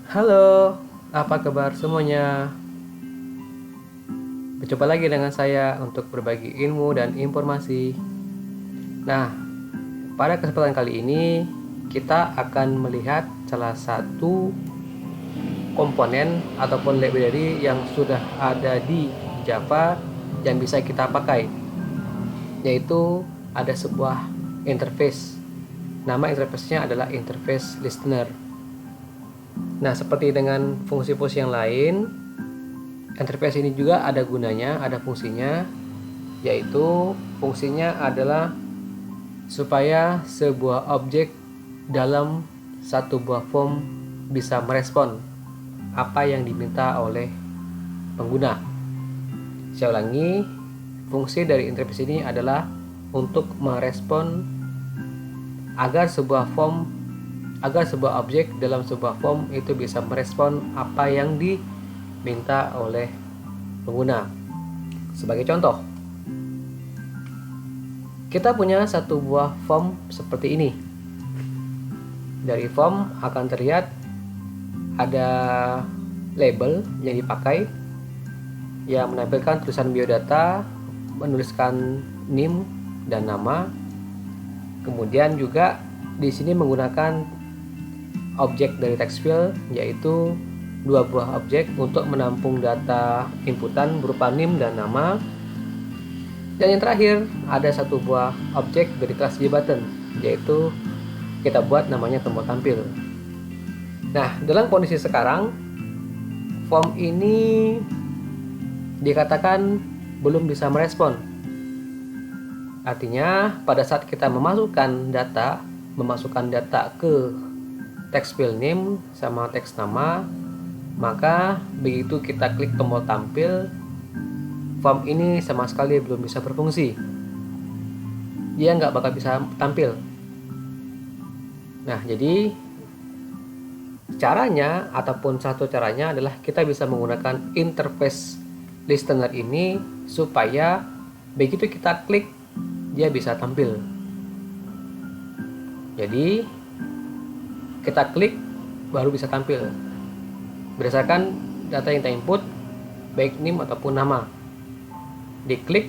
Halo, apa kabar semuanya? Berjumpa lagi dengan saya untuk berbagi ilmu dan informasi. Nah, pada kesempatan kali ini kita akan melihat salah satu komponen ataupun library yang sudah ada di Java yang bisa kita pakai, yaitu ada sebuah interface. Nama interface-nya adalah interface listener. Nah, seperti dengan fungsi-fungsi yang lain, interface ini juga ada gunanya, ada fungsinya, yaitu fungsinya adalah supaya sebuah objek dalam satu buah form bisa merespon apa yang diminta oleh pengguna. Saya ulangi, fungsi dari interface ini adalah untuk merespon agar sebuah objek dalam sebuah form itu bisa merespon apa yang diminta oleh pengguna. Sebagai contoh, kita punya satu buah form seperti ini. Dari form akan terlihat ada label yang dipakai yang menampilkan tulisan biodata, menuliskan NIM dan nama. Kemudian juga di sini menggunakan objek dari text field, yaitu dua buah objek untuk menampung data inputan berupa NIM dan nama. Dan yang terakhir ada satu buah objek dari kelas JButton, yaitu kita buat namanya tombol tampil. Nah, dalam kondisi sekarang form ini dikatakan belum bisa merespon. Artinya pada saat kita memasukkan data ke text field name sama teks nama, maka begitu kita klik tombol tampil, form ini sama sekali belum bisa berfungsi. Dia nggak bakal bisa tampil. Nah, jadi caranya ataupun satu caranya adalah kita bisa menggunakan interface listener ini supaya begitu kita klik dia bisa tampil. Jadi kita klik baru bisa tampil berdasarkan data yang kita input, baik NIM ataupun nama. Diklik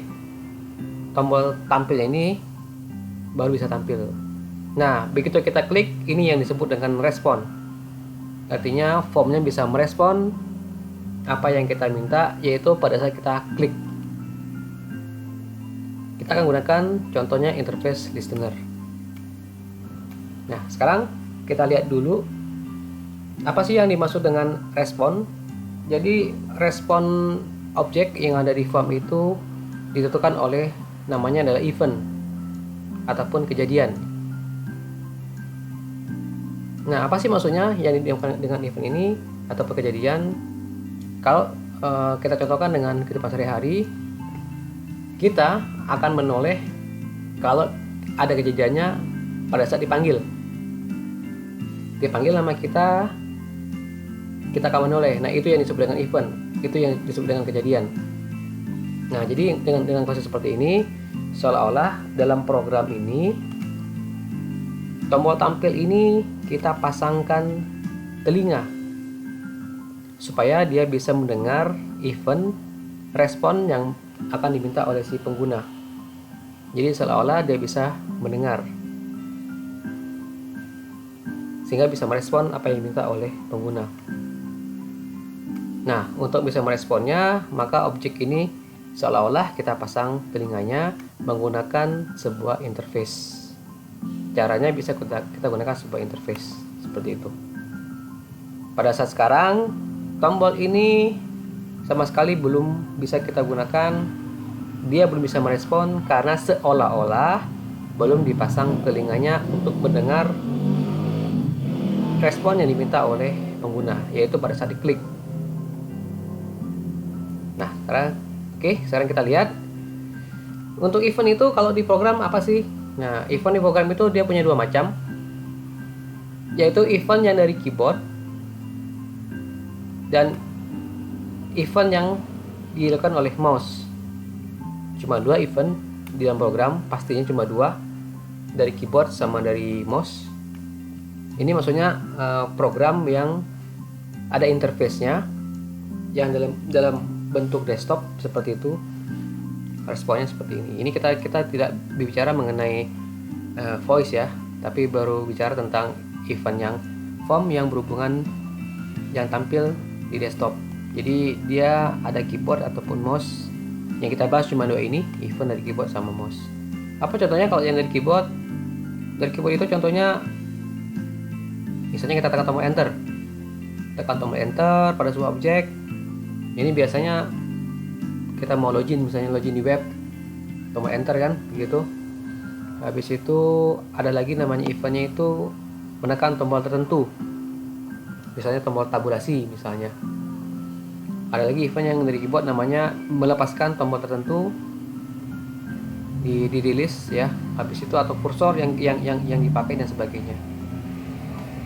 tombol tampil ini baru bisa tampil. Nah, begitu kita klik, ini yang disebut dengan respon. Artinya formnya bisa merespon apa yang kita minta, yaitu pada saat kita klik. Kita akan gunakan contohnya interface listener. Nah, sekarang kita lihat dulu apa sih yang dimaksud dengan respon. Jadi respon objek yang ada di form itu ditentukan oleh namanya adalah event ataupun kejadian. Nah, apa sih maksudnya yang dimaksud dengan event ini ataupun kejadian? Kalau kita contohkan dengan kehidupan sehari-hari, kita akan menoleh kalau ada kejadiannya pada saat dipanggil nama kita akan menoleh. Nah, itu yang disebut dengan event, itu yang disebut dengan kejadian. Nah, jadi dengan proses seperti ini, seolah-olah dalam program ini tombol tampil ini kita pasangkan telinga supaya dia bisa mendengar event respon yang akan diminta oleh si pengguna. Jadi seolah-olah dia bisa mendengar sehingga bisa merespon apa yang diminta oleh pengguna. Nah, untuk bisa meresponnya, maka objek ini seolah-olah kita pasang telinganya menggunakan sebuah interface. Caranya bisa kita gunakan sebuah interface seperti itu. Pada saat sekarang, tombol ini sama sekali belum bisa kita gunakan. Dia belum bisa merespon karena seolah-olah belum dipasang telinganya untuk mendengar respon yang diminta oleh pengguna, yaitu pada saat diklik. Nah, sekarang kita lihat untuk event itu kalau di program apa sih? Nah, event di program itu dia punya dua macam, yaitu event yang dari keyboard dan event yang dilakukan oleh mouse. Cuma dua event di dalam program, pastinya cuma dua, dari keyboard sama dari mouse. Ini maksudnya program yang ada interface-nya yang dalam bentuk desktop seperti itu. Responnya seperti ini. Ini kita tidak berbicara mengenai voice ya, tapi baru bicara tentang event form yang berhubungan yang tampil di desktop. Jadi dia ada keyboard ataupun mouse. Yang kita bahas cuma dua ini, event dari keyboard sama mouse. Apa contohnya kalau yang dari keyboard? Dari keyboard itu contohnya misalnya kita tekan tombol enter. Tekan tombol enter pada sebuah objek. Ini biasanya kita mau login, misalnya login di web, tombol enter kan, begitu. Habis itu ada lagi namanya eventnya itu menekan tombol tertentu, misalnya tombol tabulasi misalnya. Ada lagi event yang dari keyboard namanya melepaskan tombol tertentu di release ya. Habis itu atau kursor yang dipakai dan sebagainya.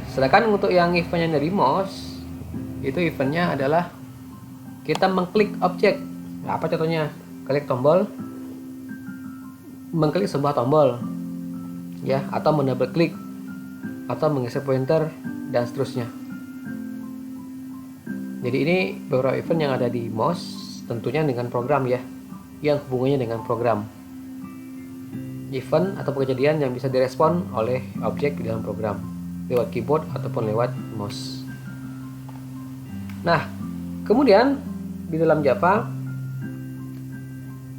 Sedangkan untuk yang eventnya dari mouse, itu eventnya adalah kita mengklik objek. Nah, apa contohnya? Klik tombol, mengklik sebuah tombol ya, atau mendouble klik, atau menggeser pointer dan seterusnya. Jadi ini beberapa event yang ada di mouse, tentunya dengan program ya, yang hubungannya dengan program. Event atau kejadian yang bisa direspon oleh objek di dalam program lewat keyboard ataupun lewat mouse. Nah, kemudian di dalam Java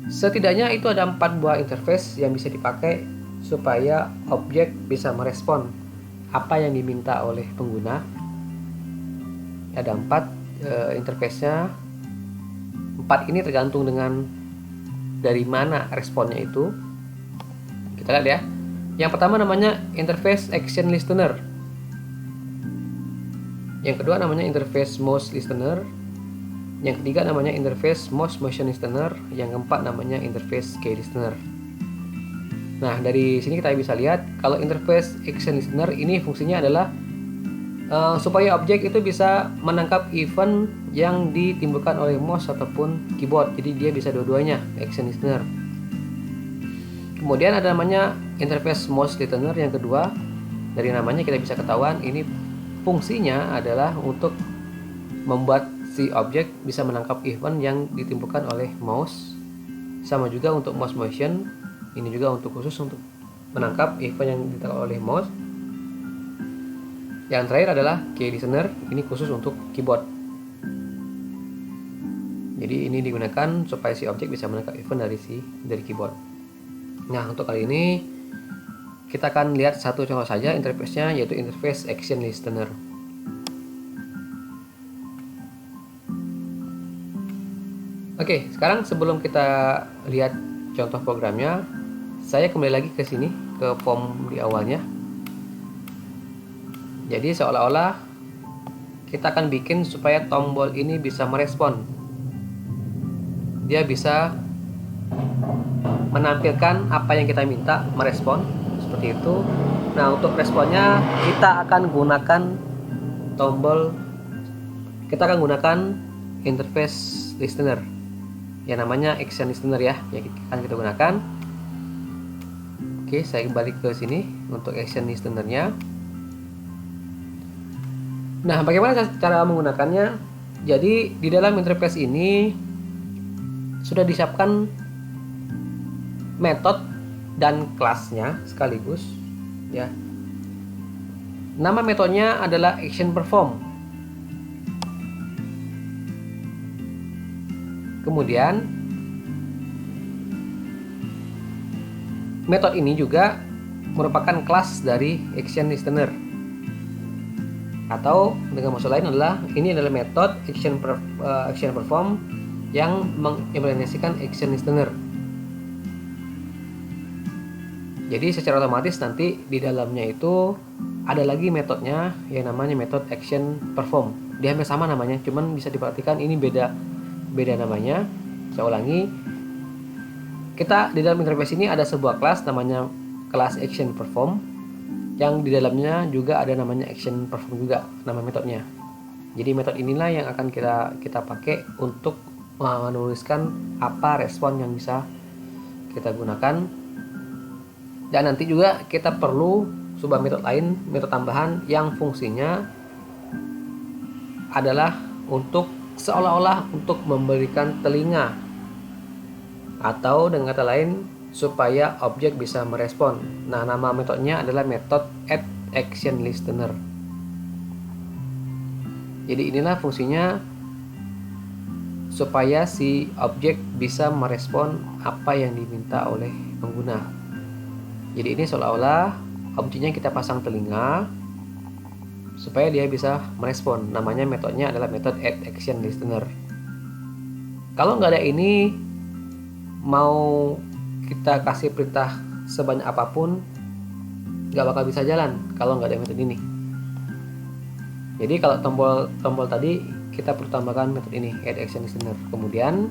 setidaknya itu ada 4 buah interface yang bisa dipakai supaya objek bisa merespon apa yang diminta oleh pengguna. Ada 4 interface-nya. 4 ini tergantung dengan dari mana responnya itu. Kita lihat ya. Yang pertama namanya interface action listener. Yang kedua namanya interface mouse listener. Yang ketiga namanya interface mouse motion listener. Yang keempat namanya interface key listener. Nah, dari sini kita bisa lihat kalau interface action listener ini fungsinya adalah supaya objek itu bisa menangkap event yang ditimbulkan oleh mouse ataupun keyboard. Jadi dia bisa dua-duanya, action listener. Kemudian ada namanya interface mouse listener yang kedua. Dari namanya kita bisa ketahuan ini fungsinya adalah untuk membuat si objek bisa menangkap event yang ditimbulkan oleh mouse. Sama juga untuk mouse motion, ini juga khusus untuk menangkap event yang ditangkap oleh mouse. Yang terakhir adalah key listener, ini khusus untuk keyboard. Jadi ini digunakan supaya si objek bisa menangkap event dari keyboard. Nah, untuk kali ini kita akan lihat satu contoh saja interface-nya, yaitu interface action listener. Oke, sekarang sebelum kita lihat contoh programnya, saya kembali lagi ke sini, ke form di awalnya. Jadi seolah-olah kita akan bikin supaya tombol ini bisa merespon. Dia bisa menampilkan apa yang kita minta, merespon seperti itu. Nah, untuk responnya kita akan gunakan interface listener yang namanya action listener ya, yang akan kita gunakan. Oke, saya kembali ke sini untuk action listenernya. Nah, bagaimana cara menggunakannya? Jadi di dalam interface ini sudah disiapkan metode dan kelasnya sekaligus ya. Nama metodenya adalah action perform. Kemudian metode ini juga merupakan kelas dari action listener. Atau dengan maksud lain adalah ini adalah metode action perform yang mengimplementasikan action listener. Jadi secara otomatis nanti di dalamnya itu ada lagi metodenya yang namanya metode action perform. Dia hampir sama namanya, cuman bisa diperhatikan ini beda namanya. Saya ulangi. Kita di dalam interface ini ada sebuah kelas namanya kelas action perform, yang di dalamnya juga ada namanya action perform juga nama metodenya. Jadi metode inilah yang akan kita pakai untuk menuliskan apa respon yang bisa kita gunakan. Dan nanti juga kita perlu sebuah metode lain, metode tambahan yang fungsinya adalah untuk seolah-olah untuk memberikan telinga, atau dengan kata lain supaya objek bisa merespon. Nah, nama metodenya adalah metode add action listener. Jadi inilah fungsinya supaya si objek bisa merespon apa yang diminta oleh pengguna. Jadi ini seolah-olah objeknya kita pasang telinga supaya dia bisa merespon. Namanya metodenya adalah metode add action listener. Kalau nggak ada ini, mau kita kasih perintah sebanyak apapun nggak bakal bisa jalan kalau nggak ada metode ini. Jadi kalau tombol tadi kita perlu tambahkan metode ini, add action listener. Kemudian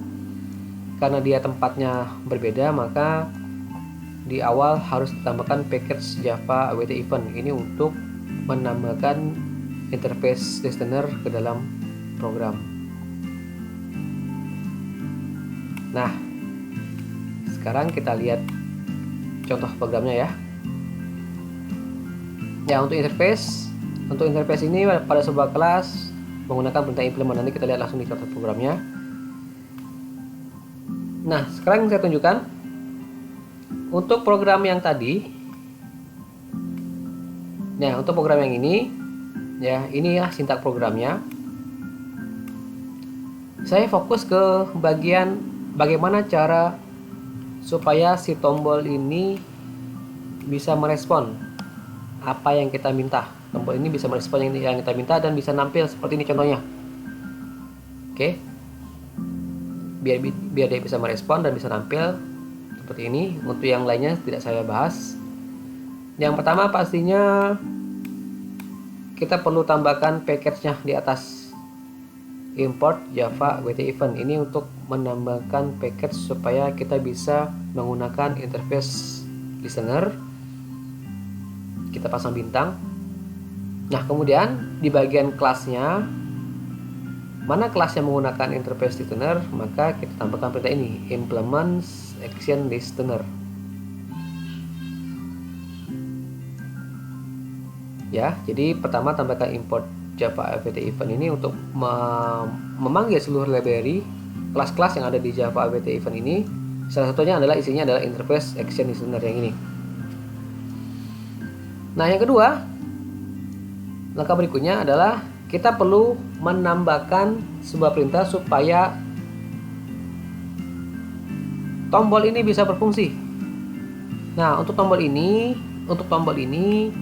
karena dia tempatnya berbeda, maka di awal harus ditambahkan package Java AWT event. Ini untuk menambahkan interface listener ke dalam program. Nah, sekarang kita lihat contoh programnya ya. Ya, untuk interface ini pada sebuah kelas menggunakan perintah implement. Nanti kita lihat langsung di contoh programnya. Nah, sekarang saya tunjukkan untuk program yang tadi. Nah, untuk program yang ini, ya, inilah sintak programnya. Saya fokus ke bagian bagaimana cara supaya si tombol ini bisa merespon apa yang kita minta. Tombol ini bisa merespon yang kita minta dan bisa nampil seperti ini contohnya. Oke. Biar dia bisa merespon dan bisa nampil seperti ini. Untuk yang lainnya tidak saya bahas. Yang pertama pastinya kita perlu tambahkan package-nya di atas. Import Java AWT event ini untuk menambahkan package supaya kita bisa menggunakan interface listener. Kita pasang bintang. Nah, kemudian di bagian kelasnya, mana kelas yang menggunakan interface listener, maka kita tambahkan perintah ini, implement action listener. Ya, jadi pertama tambahkan import Java AWT event ini untuk memanggil seluruh library kelas-kelas yang ada di Java AWT event ini. Salah satunya adalah isinya adalah interface action listener yang ini. Nah, yang kedua, langkah berikutnya adalah kita perlu menambahkan sebuah perintah supaya tombol ini bisa berfungsi. Nah, untuk tombol ini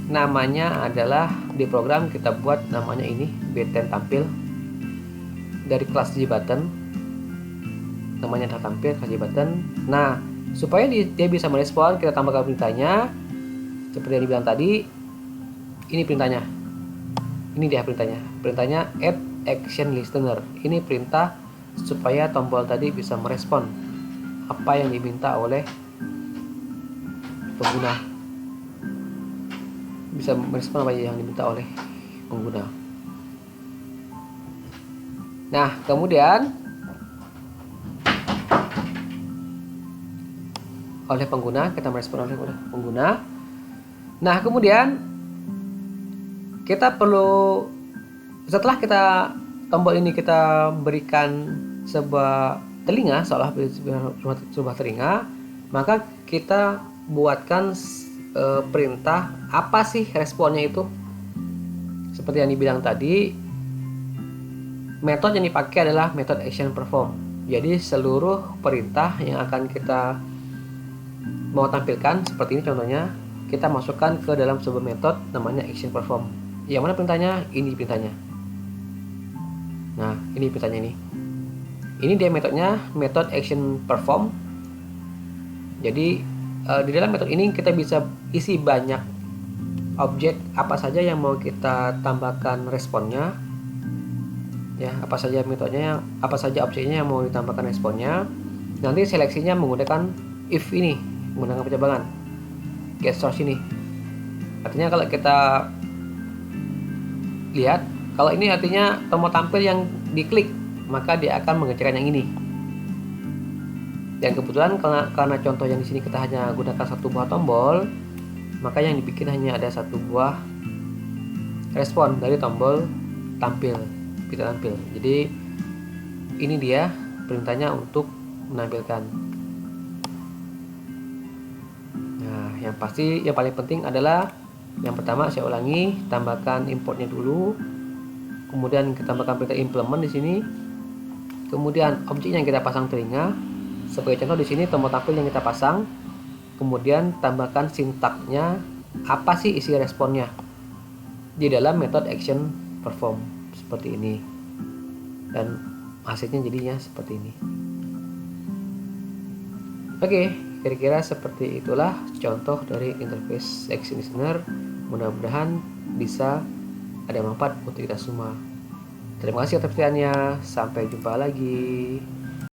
namanya adalah di program kita buat namanya ini button tampil dari kelas JButton. Namanya adalah tampil kelas JButton. Nah, supaya dia bisa merespon, kita tambahkan perintahnya seperti yang dibilang tadi. Ini perintahnya. Ini dia perintahnya. Perintahnya add action listener. Ini perintah supaya tombol tadi bisa merespon apa yang diminta oleh pengguna. Bisa merespon apa yang diminta oleh pengguna. Nah, kemudian oleh pengguna, kita merespon oleh pengguna. Nah, kemudian kita perlu, setelah tombol ini kita berikan sebuah telinga, seolah sebuah telinga, maka kita buatkan perintah apa sih responnya itu. Seperti yang dibilang tadi, metode yang dipakai adalah metode action perform. Jadi seluruh perintah yang akan kita mau tampilkan seperti ini contohnya, kita masukkan ke dalam sebuah metode namanya action perform. Yang mana perintahnya? Ini perintahnya. Nah, ini perintahnya ini. Ini dia metodenya, metode action perform. Jadi di dalam metode ini kita bisa isi banyak objek apa saja yang mau kita tambahkan responnya. Ya, apa saja metodenya, apa saja objeknya yang mau ditambahkan responnya. Nanti seleksinya menggunakan if ini, menggunakan pencabangan get source ini. Artinya kalau kita lihat, kalau ini artinya tombol tampil yang diklik, maka dia akan mengerjakan yang ini. Dan kebetulan karena contoh yang di sini kita hanya gunakan satu buah tombol, maka yang dibikin hanya ada satu buah respon dari tombol tampil, kita tampil. Jadi ini dia perintahnya untuk menampilkan. Nah, yang pasti yang paling penting adalah yang pertama, saya ulangi, tambahkan importnya dulu. Kemudian kita tambahkan perintah implement di sini. Kemudian objek yang kita pasang telinga. Sebagai contoh di sini tombol tampil yang kita pasang. Kemudian tambahkan sintaknya, apa sih isi responnya di dalam metode action perform seperti ini. Dan hasilnya jadinya seperti ini. Oke, kira-kira seperti itulah contoh dari interface action listener. Mudah-mudahan bisa ada manfaat untuk kita semua. Terima kasih atas perhatiannya. Sampai jumpa lagi.